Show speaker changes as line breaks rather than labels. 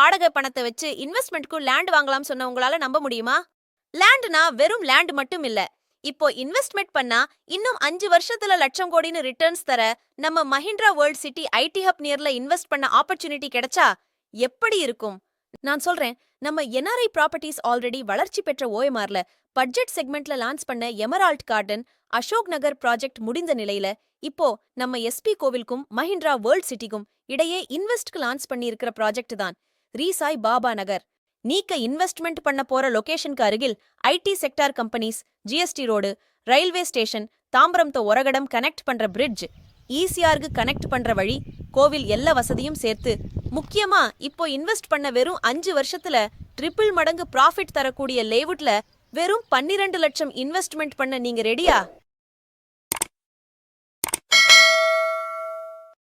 வாடகை பணத்தை வச்சு இன்வெஸ்ட்மெண்ட்க்கு லேண்ட் வாங்கலாம் சொன்ன உங்களால நம்ப முடியுமா? லேண்ட்னா வெறும் லேண்ட் மட்டும் இல்ல. இப்போ இன்வெஸ்ட்மெண்ட் பண்ணா இன்னும் 5 வருஷத்துல லட்சம் கோடின்னு ரிட்டர்ன்ஸ் தர நம்ம Mahindra world city IT hub நியர்ல இன்வெஸ்ட் பண்ண ஆப்பர்ச்சுனிட்டி கிடைச்சா எப்படி இருக்கும்? நான் சொல்றேன், நம்ம என்ஆர்ஐ ப்ராப்பர்ட்டிஸ் ஆல்ரெடி வளர்ச்சி பெற்ற ஓஎம்ஆர்ல பட்ஜெட் செக்மெண்ட்ல லான்ச் பண்ண emerald garden, Ashok Nagar project முடிந்த நிலையில, இப்போ நம்ம எஸ்பி கோவிலுக்கும் மஹிந்திரா வேர்ல்ட் சிட்டிக்கும் இடையே இன்வெஸ்ட்க்கு லான்ச் பண்ணி இருக்கிற ப்ராஜெக்ட் தான் ரீசாய் பாபா நகர். நீக்க இன்வெஸ்ட்மெண்ட் பண்ண போற லொகேஷனுக்கு அருகில் IT sector companies, GST road, railway station, Tambaram to Oragadam connect பண்ற பிரிட்ஜ், ஈசிஆருக்கு கனெக்ட் பண்ற வழி, கோவில் எல்லா வசதியும் சேர்த்து முக்கியமா இப்போ இன்வெஸ்ட் பண்ண வெறும் 5 வருஷத்துல ட்ரிபிள் மடங்கு ப்ராஃபிட் தரக்கூடிய லேவுட்ல வெறும் 12 லட்சம் இன்வெஸ்ட்மெண்ட் பண்ண நீங்க ரெடியா?